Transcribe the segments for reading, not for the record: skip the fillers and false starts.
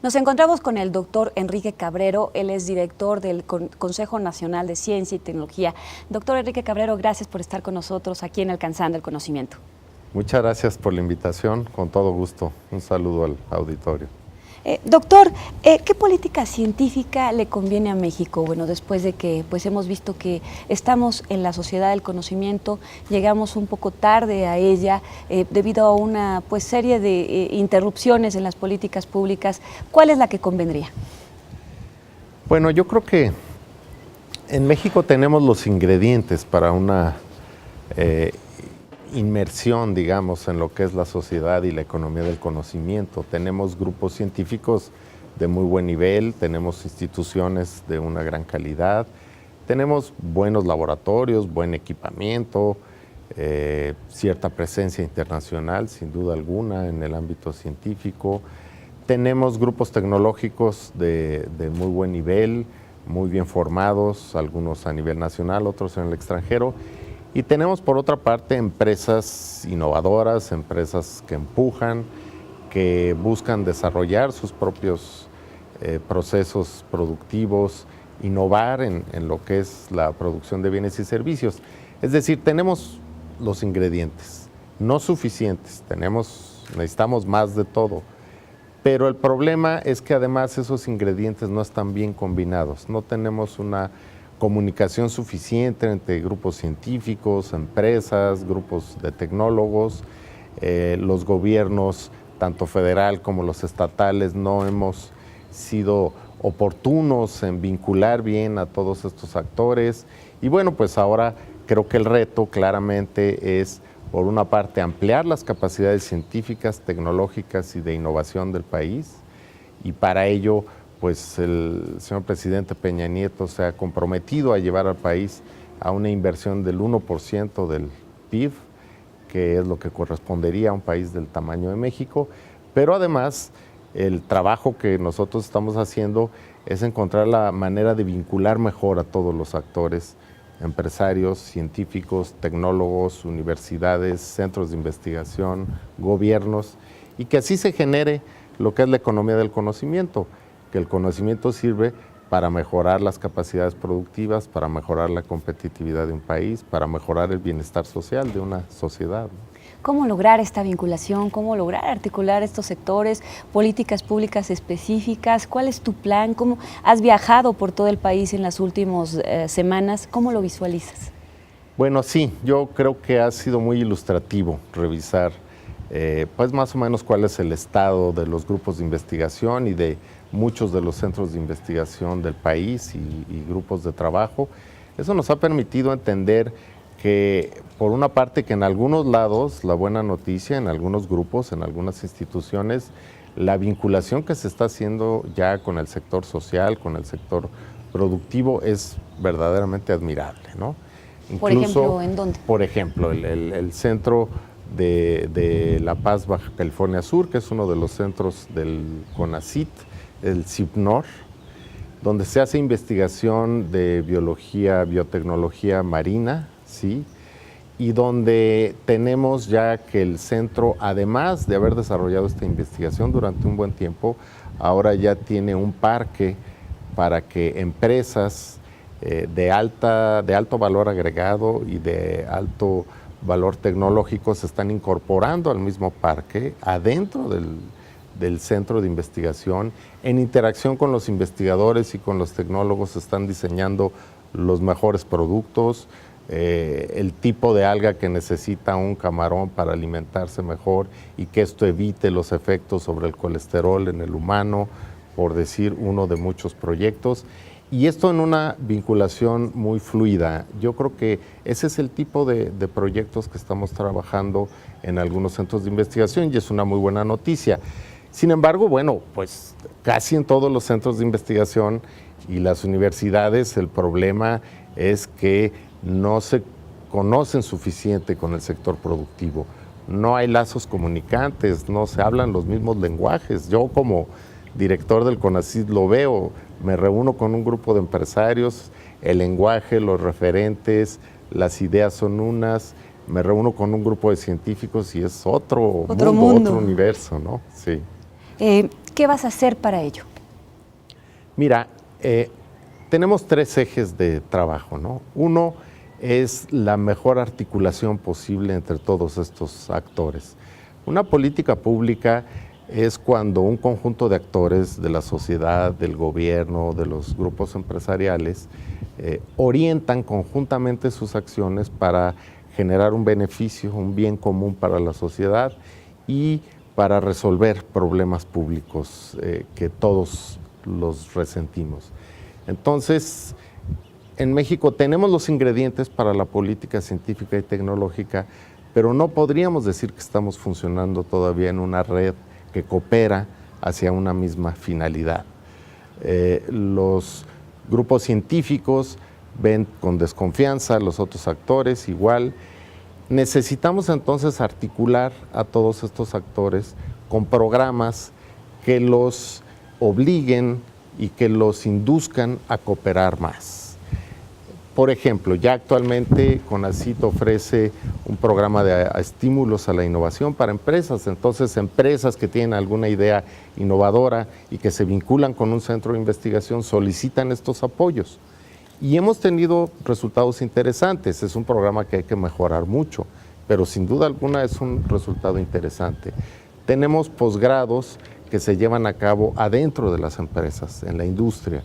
Nos encontramos con el doctor Enrique Cabrero, él es director del Consejo Nacional de Ciencia y Tecnología. Doctor Enrique Cabrero, gracias por estar con nosotros aquí en Alcanzando el Conocimiento. Muchas gracias por la invitación, con todo gusto. Un saludo al auditorio. Doctor, ¿qué política científica le conviene a México? Bueno, después de que hemos visto que estamos en la sociedad del conocimiento, llegamos un poco tarde a ella debido a una serie de interrupciones en las políticas públicas. ¿Cuál es la que convendría? Bueno, yo creo que en México tenemos los ingredientes para una inmersión, digamos, en lo que es la sociedad y la economía del conocimiento. Tenemos grupos científicos de muy buen nivel, tenemos instituciones de una gran calidad, tenemos buenos laboratorios, buen equipamiento, cierta presencia internacional, sin duda alguna, en el ámbito científico. Tenemos grupos tecnológicos de muy buen nivel, muy bien formados, algunos a nivel nacional, otros en el extranjero. Y tenemos, por otra parte, empresas innovadoras, empresas que empujan, que buscan desarrollar sus propios procesos productivos, innovar en lo que es la producción de bienes y servicios. Es decir, tenemos los ingredientes, no suficientes, necesitamos más de todo. Pero el problema es que además esos ingredientes no están bien combinados, no tenemos una comunicación suficiente entre grupos científicos, empresas, grupos de tecnólogos, los gobiernos, tanto federal como los estatales, no hemos sido oportunos en vincular bien a todos estos actores. Y bueno, pues ahora creo que el reto claramente es, por una parte, ampliar las capacidades científicas, tecnológicas y de innovación del país, y para ello pues el señor presidente Peña Nieto se ha comprometido a llevar al país a una inversión del 1% del PIB, que es lo que correspondería a un país del tamaño de México, pero además el trabajo que nosotros estamos haciendo es encontrar la manera de vincular mejor a todos los actores, empresarios, científicos, tecnólogos, universidades, centros de investigación, gobiernos, y que así se genere lo que es la economía del conocimiento, que el conocimiento sirve para mejorar las capacidades productivas, para mejorar la competitividad de un país, para mejorar el bienestar social de una sociedad. ¿Cómo lograr esta vinculación? ¿Cómo lograr articular estos sectores, políticas públicas específicas? ¿Cuál es tu plan? ¿Cómo has viajado por todo el país en las últimas semanas? ¿Cómo lo visualizas? Bueno, sí, yo creo que ha sido muy ilustrativo revisar pues más o menos cuál es el estado de los grupos de investigación y de muchos de los centros de investigación del país y grupos de trabajo. Eso nos ha permitido entender que, por una parte, que en algunos lados, la buena noticia, en algunos grupos, en algunas instituciones, la vinculación que se está haciendo ya con el sector social, con el sector productivo, es verdaderamente admirable, ¿no? Incluso, por ejemplo, ¿en dónde? Por ejemplo, el Centro de La Paz, Baja California Sur, que es uno de los centros del CONACYT, el CIPNOR, donde se hace investigación de biología, biotecnología marina, ¿sí? Y donde tenemos ya que el centro, además de haber desarrollado esta investigación durante un buen tiempo, ahora ya tiene un parque para que empresas de alto valor agregado y de alto valor tecnológico se están incorporando al mismo parque, adentro del centro de investigación, en interacción con los investigadores y con los tecnólogos se están diseñando los mejores productos, el tipo de alga que necesita un camarón para alimentarse mejor y que esto evite los efectos sobre el colesterol en el humano, por decir uno de muchos proyectos. Y esto en una vinculación muy fluida. Yo creo que ese es el tipo de proyectos que estamos trabajando en algunos centros de investigación y es una muy buena noticia. Sin embargo, bueno, pues casi en todos los centros de investigación y las universidades el problema es que no se conocen suficiente con el sector productivo. No hay lazos comunicantes, no se hablan los mismos lenguajes. Yo como director del CONACYT lo veo, me reúno con un grupo de empresarios, el lenguaje, los referentes, las ideas son unas, me reúno con un grupo de científicos y es otro mundo, otro universo, ¿no? Sí. ¿Qué vas a hacer para ello? Mira, tenemos 3 ejes de trabajo, ¿no? Uno es la mejor articulación posible entre todos estos actores. Una política pública es cuando un conjunto de actores de la sociedad, del gobierno, de los grupos empresariales, orientan conjuntamente sus acciones para generar un beneficio, un bien común para la sociedad y para resolver problemas públicos que todos los resentimos. Entonces, en México tenemos los ingredientes para la política científica y tecnológica, pero no podríamos decir que estamos funcionando todavía en una red que coopera hacia una misma finalidad. Los grupos científicos ven con desconfianza a los otros actores igual. Necesitamos entonces articular a todos estos actores con programas que los obliguen y que los induzcan a cooperar más. Por ejemplo, ya actualmente CONACYT ofrece un programa de estímulos a la innovación para empresas. Entonces, empresas que tienen alguna idea innovadora y que se vinculan con un centro de investigación solicitan estos apoyos. Y hemos tenido resultados interesantes. Es un programa que hay que mejorar mucho, pero sin duda alguna es un resultado interesante. Tenemos posgrados que se llevan a cabo adentro de las empresas, en la industria,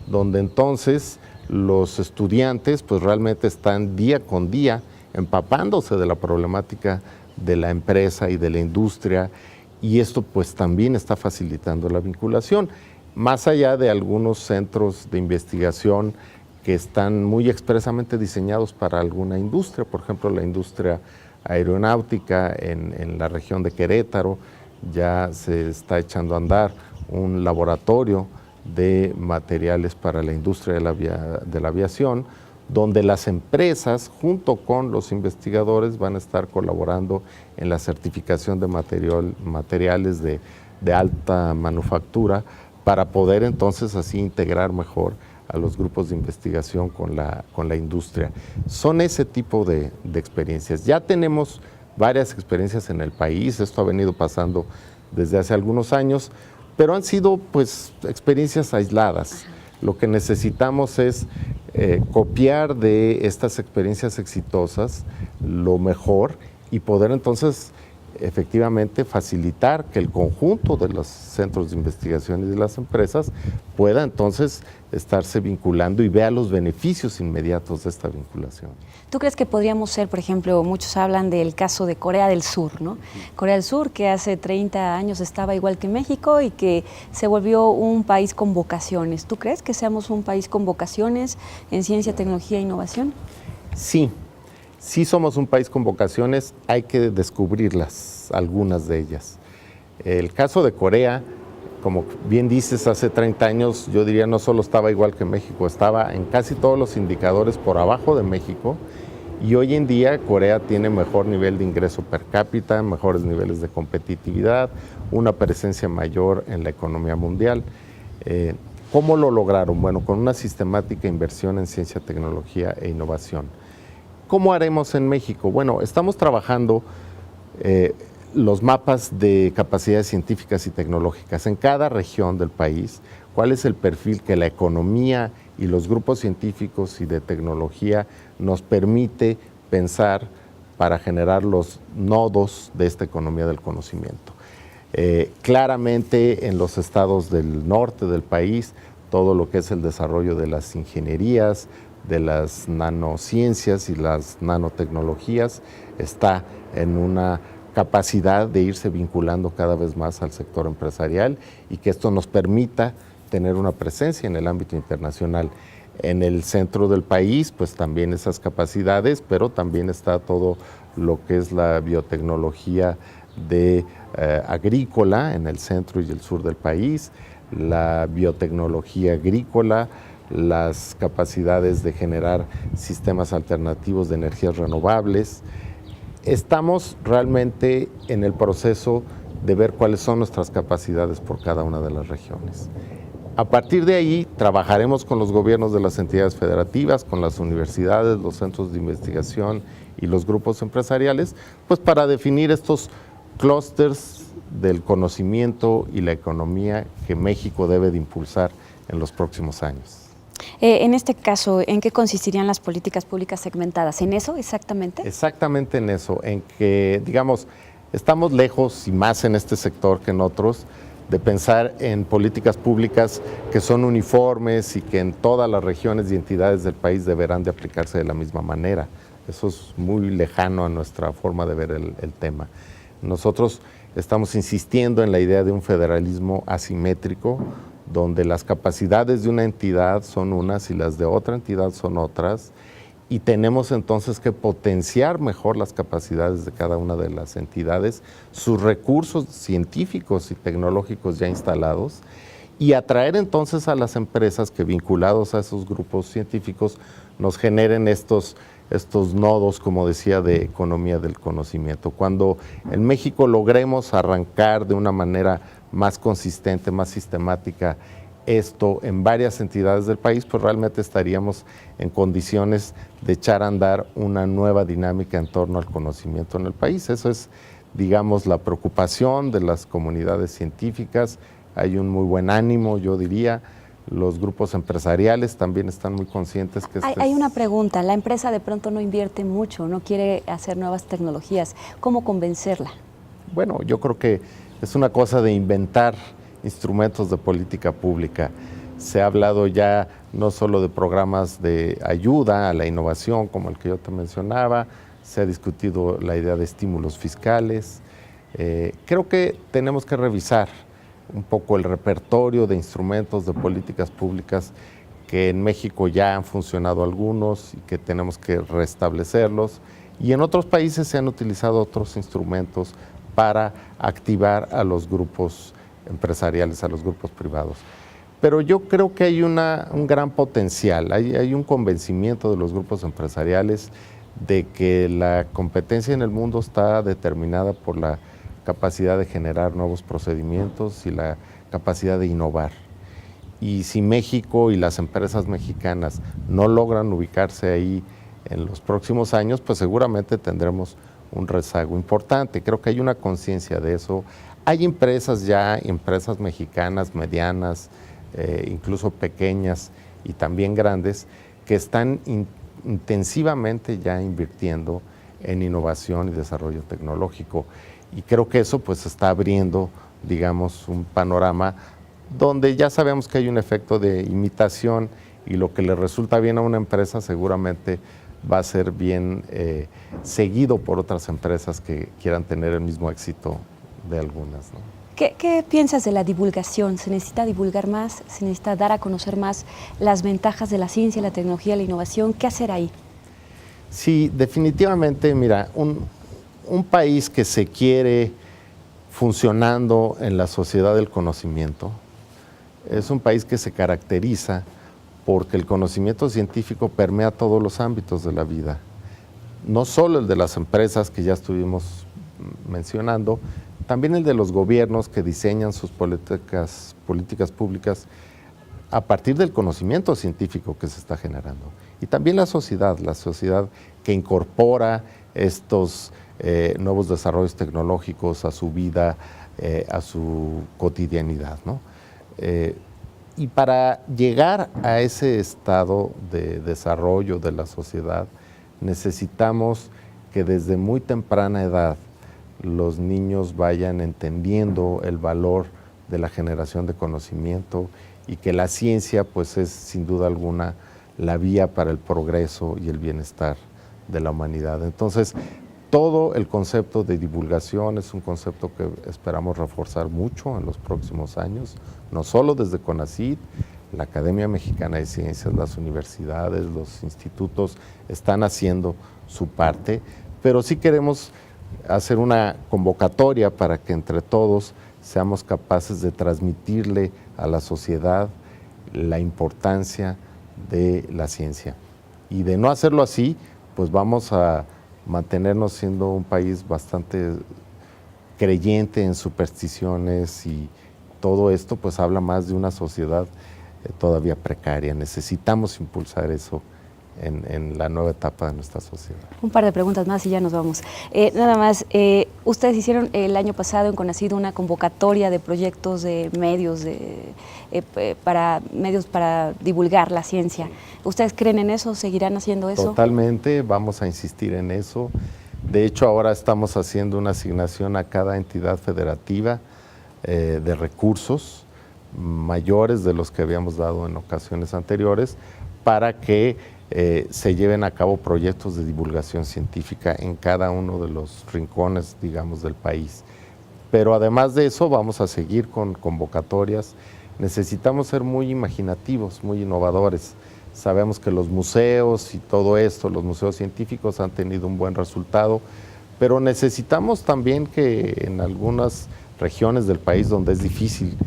donde entonces los estudiantes pues realmente están día con día empapándose de la problemática de la empresa y de la industria, y esto pues también está facilitando la vinculación, más allá de algunos centros de investigación que están muy expresamente diseñados para alguna industria, por ejemplo la industria aeronáutica en la región de Querétaro. Ya se está echando a andar un laboratorio de materiales para la industria de la aviación, donde las empresas junto con los investigadores van a estar colaborando en la certificación de materiales de alta manufactura para poder entonces así integrar mejor a los grupos de investigación con la industria. Son ese tipo de experiencias. Ya tenemos varias experiencias en el país, esto ha venido pasando desde hace algunos años, pero han sido pues experiencias aisladas. Lo que necesitamos es copiar de estas experiencias exitosas lo mejor y poder entonces efectivamente facilitar que el conjunto de los centros de investigación y de las empresas pueda entonces estarse vinculando y vea los beneficios inmediatos de esta vinculación. ¿Tú crees que podríamos ser, por ejemplo, muchos hablan del caso de Corea del Sur, ¿no? Corea del Sur, que hace 30 años estaba igual que México y que se volvió un país con vocaciones. ¿Tú crees que seamos un país con vocaciones en ciencia, tecnología e innovación? Sí. Sí somos un país con vocaciones, hay que descubrirlas, algunas de ellas. El caso de Corea, como bien dices, hace 30 años yo diría no solo estaba igual que México, estaba en casi todos los indicadores por abajo de México, y hoy en día Corea tiene mejor nivel de ingreso per cápita, mejores niveles de competitividad, una presencia mayor en la economía mundial. ¿Cómo lo lograron? Bueno, con una sistemática inversión en ciencia, tecnología e innovación. ¿Cómo haremos en México? Bueno, estamos trabajando los mapas de capacidades científicas y tecnológicas en cada región del país. ¿Cuál es el perfil que la economía y los grupos científicos y de tecnología nos permite pensar para generar los nodos de esta economía del conocimiento? Claramente en los estados del norte del país, todo lo que es el desarrollo de las ingenierías, de las nanociencias y las nanotecnologías está en una capacidad de irse vinculando cada vez más al sector empresarial y que esto nos permita tener una presencia en el ámbito internacional. En el centro del país, pues también esas capacidades, pero también está todo lo que es la biotecnología agrícola en el centro y el sur del país, la biotecnología agrícola, las capacidades de generar sistemas alternativos de energías renovables. Estamos realmente en el proceso de ver cuáles son nuestras capacidades por cada una de las regiones. A partir de ahí, trabajaremos con los gobiernos de las entidades federativas, con las universidades, los centros de investigación y los grupos empresariales, pues para definir estos clústeres del conocimiento y la economía que México debe de impulsar en los próximos años. En este caso, ¿en qué consistirían las políticas públicas segmentadas? ¿En eso exactamente? Exactamente en eso, en que, digamos, estamos lejos, y más en este sector que en otros, de pensar en políticas públicas que son uniformes y que en todas las regiones y entidades del país deberán de aplicarse de la misma manera. Eso es muy lejano a nuestra forma de ver el tema. Nosotros estamos insistiendo en la idea de un federalismo asimétrico, donde las capacidades de una entidad son unas y las de otra entidad son otras, y tenemos entonces que potenciar mejor las capacidades de cada una de las entidades, sus recursos científicos y tecnológicos ya instalados, y atraer entonces a las empresas que, vinculados a esos grupos científicos, nos generen estos nodos, como decía, de economía del conocimiento. Cuando en México logremos arrancar de una manera más consistente, más sistemática, esto en varias entidades del país, pues realmente estaríamos en condiciones de echar a andar una nueva dinámica en torno al conocimiento en el país. Eso es, digamos, la preocupación de las comunidades científicas. Hay un muy buen ánimo, yo diría. Los grupos empresariales también están muy conscientes que Hay una pregunta, la empresa de pronto no invierte mucho, no quiere hacer nuevas tecnologías. ¿Cómo convencerla? Bueno, yo creo que es una cosa de inventar instrumentos de política pública. Se ha hablado ya no solo de programas de ayuda a la innovación, como el que yo te mencionaba, se ha discutido la idea de estímulos fiscales. Creo que tenemos que revisar un poco el repertorio de instrumentos de políticas públicas que en México ya han funcionado algunos y que tenemos que restablecerlos, y en otros países se han utilizado otros instrumentos para activar a los grupos empresariales, a los grupos privados. Pero yo creo que hay un gran potencial, hay un convencimiento de los grupos empresariales de que la competencia en el mundo está determinada por la capacidad de generar nuevos procedimientos y la capacidad de innovar. Y si México y las empresas mexicanas no logran ubicarse ahí en los próximos años, pues seguramente tendremos un rezago importante. Creo que hay una conciencia de eso. Hay empresas mexicanas medianas, incluso pequeñas y también grandes, que están intensivamente ya invirtiendo en innovación y desarrollo tecnológico. Y creo que eso pues está abriendo, digamos, un panorama donde ya sabemos que hay un efecto de imitación, y lo que le resulta bien a una empresa seguramente va a ser bien seguido por otras empresas que quieran tener el mismo éxito de algunas, ¿no? ¿Qué piensas de la divulgación? ¿Se necesita divulgar más? ¿Se necesita dar a conocer más las ventajas de la ciencia, la tecnología, la innovación? ¿Qué hacer ahí? Sí, definitivamente, mira, un país que se quiere funcionando en la sociedad del conocimiento es un país que se caracteriza porque el conocimiento científico permea todos los ámbitos de la vida, no solo el de las empresas que ya estuvimos mencionando, también el de los gobiernos que diseñan sus políticas públicas a partir del conocimiento científico que se está generando. Y también la sociedad que incorpora estos nuevos desarrollos tecnológicos a su vida, a su cotidianidad, ¿no? Y para llegar a ese estado de desarrollo de la sociedad, necesitamos que desde muy temprana edad los niños vayan entendiendo el valor de la generación de conocimiento, y que la ciencia pues es sin duda alguna la vía para el progreso y el bienestar de la humanidad. Entonces, todo el concepto de divulgación es un concepto que esperamos reforzar mucho en los próximos años, no solo desde CONACYT, la Academia Mexicana de Ciencias, las universidades, los institutos están haciendo su parte, pero sí queremos hacer una convocatoria para que entre todos seamos capaces de transmitirle a la sociedad la importancia de la ciencia. Y de no hacerlo así, pues vamos a mantenernos siendo un país bastante creyente en supersticiones, y todo esto pues habla más de una sociedad todavía precaria. Necesitamos impulsar eso en la nueva etapa de nuestra sociedad. Un par de preguntas más y ya nos vamos. Nada más, ustedes hicieron el año pasado en CONACYT una convocatoria de proyectos de medios, para divulgar la ciencia. ¿Ustedes creen en eso? ¿Seguirán haciendo eso? Totalmente, vamos a insistir en eso. De hecho, ahora estamos haciendo una asignación a cada entidad federativa de recursos mayores de los que habíamos dado en ocasiones anteriores para que se lleven a cabo proyectos de divulgación científica en cada uno de los rincones, digamos, del país. Pero además de eso, vamos a seguir con convocatorias. Necesitamos ser muy imaginativos, muy innovadores. Sabemos que los museos y todo esto, los museos científicos han tenido un buen resultado, pero necesitamos también que en algunas regiones del país donde es difícil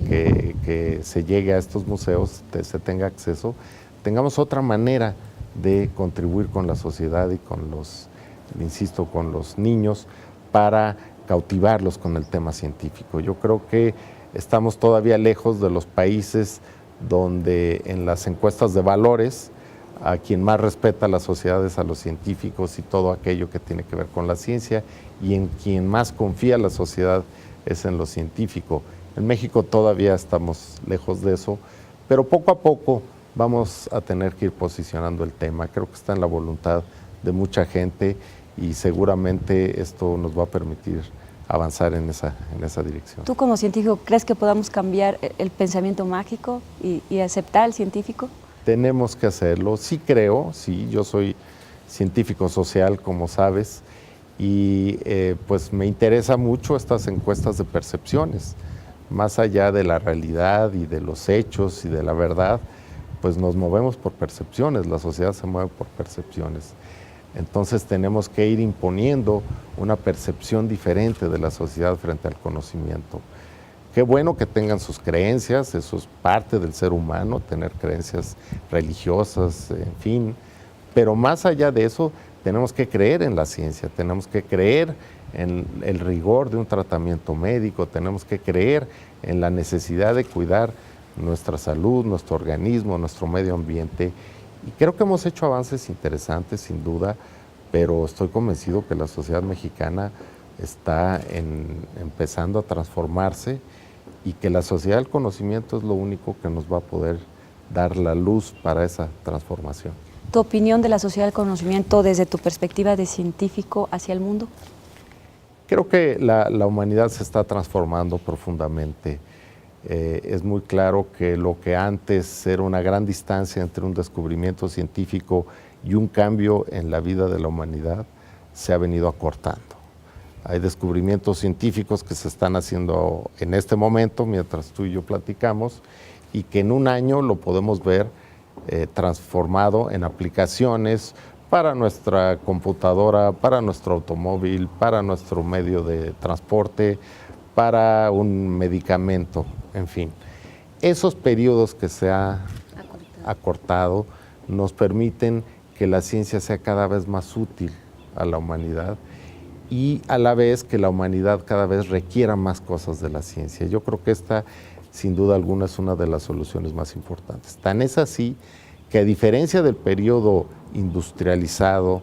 que se llegue a estos museos, se tenga acceso, tengamos otra manera de contribuir con la sociedad y con insisto, con los niños para cautivarlos con el tema científico. Yo creo que estamos todavía lejos de los países donde en las encuestas de valores a quien más respeta a la sociedad es a los científicos y todo aquello que tiene que ver con la ciencia, y en quien más confía la sociedad es en lo científico. En México todavía estamos lejos de eso, pero poco a poco vamos a tener que ir posicionando el tema. Creo que está en la voluntad de mucha gente y seguramente esto nos va a permitir avanzar en esa dirección. ¿Tú como científico crees que podamos cambiar el pensamiento mágico y aceptar al científico? Tenemos que hacerlo, sí creo, sí, yo soy científico social, como sabes, y pues me interesa mucho estas encuestas de percepciones, más allá de la realidad y de los hechos y de la verdad, pues nos movemos por percepciones, la sociedad se mueve por percepciones. Entonces tenemos que ir imponiendo una percepción diferente de la sociedad frente al conocimiento. Qué bueno que tengan sus creencias, eso es parte del ser humano, tener creencias religiosas, en fin, pero más allá de eso tenemos que creer en la ciencia, tenemos que creer en el rigor de un tratamiento médico, tenemos que creer en la necesidad de cuidar nuestra salud, nuestro organismo, nuestro medio ambiente. Y creo que hemos hecho avances interesantes, sin duda, pero estoy convencido que la sociedad mexicana está empezando a transformarse y que la sociedad del conocimiento es lo único que nos va a poder dar la luz para esa transformación. ¿Tu opinión de la sociedad del conocimiento desde tu perspectiva de científico hacia el mundo? Creo que la humanidad se está transformando profundamente. Es muy claro que lo que antes era una gran distancia entre un descubrimiento científico y un cambio en la vida de la humanidad se ha venido acortando. Hay descubrimientos científicos que se están haciendo en este momento, mientras tú y yo platicamos, y que en un año lo podemos ver transformado en aplicaciones para nuestra computadora, para nuestro automóvil, para nuestro medio de transporte, para un medicamento, en fin. Esos periodos que se ha acortado nos permiten que la ciencia sea cada vez más útil a la humanidad y a la vez que la humanidad cada vez requiera más cosas de la ciencia. Yo creo que esta, sin duda alguna, es una de las soluciones más importantes. Tan es así que, a diferencia del periodo industrializado,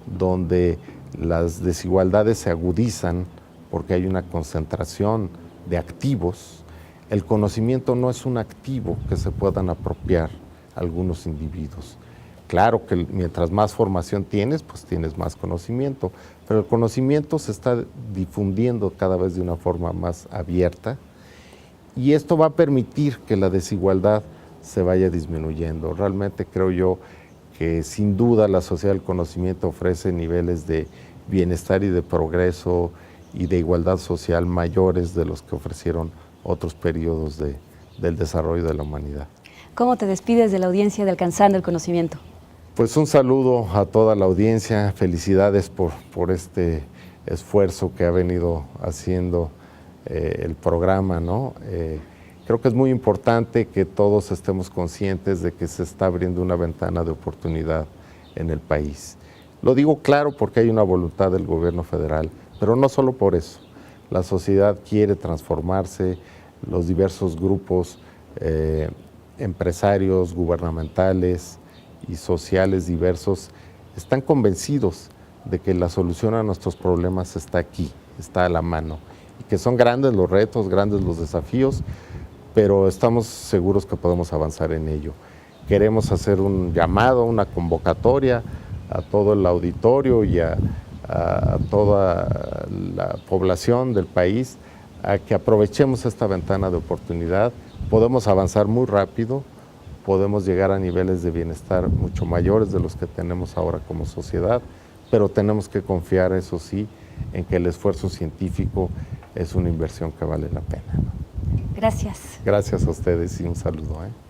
donde las desigualdades se agudizan porque hay una concentración de activos, el conocimiento no es un activo que se puedan apropiar algunos individuos. Claro que mientras más formación tienes, pues tienes más conocimiento, pero el conocimiento se está difundiendo cada vez de una forma más abierta y esto va a permitir que la desigualdad se vaya disminuyendo. Realmente creo yo que sin duda la sociedad del conocimiento ofrece niveles de bienestar y de progreso y de igualdad social mayores de los que ofrecieron otros periodos del desarrollo de la humanidad. ¿Cómo te despides de la audiencia de Alcanzando el Conocimiento? Pues un saludo a toda la audiencia, felicidades por este esfuerzo que ha venido haciendo el programa, ¿no? Creo que es muy importante que todos estemos conscientes de que se está abriendo una ventana de oportunidad en el país. Lo digo claro porque hay una voluntad del gobierno federal, pero no solo por eso. La sociedad quiere transformarse, los diversos grupos empresarios, gubernamentales y sociales diversos están convencidos de que la solución a nuestros problemas está aquí, está a la mano, y que son grandes los retos, grandes los desafíos, pero estamos seguros que podemos avanzar en ello. Queremos hacer un llamado, una convocatoria a todo el auditorio y a toda la población del país a que aprovechemos esta ventana de oportunidad. Podemos avanzar muy rápido, podemos llegar a niveles de bienestar mucho mayores de los que tenemos ahora como sociedad, pero tenemos que confiar, eso sí, en que el esfuerzo científico es una inversión que vale la pena, ¿no? Gracias. Gracias a ustedes y un saludo, ¿eh?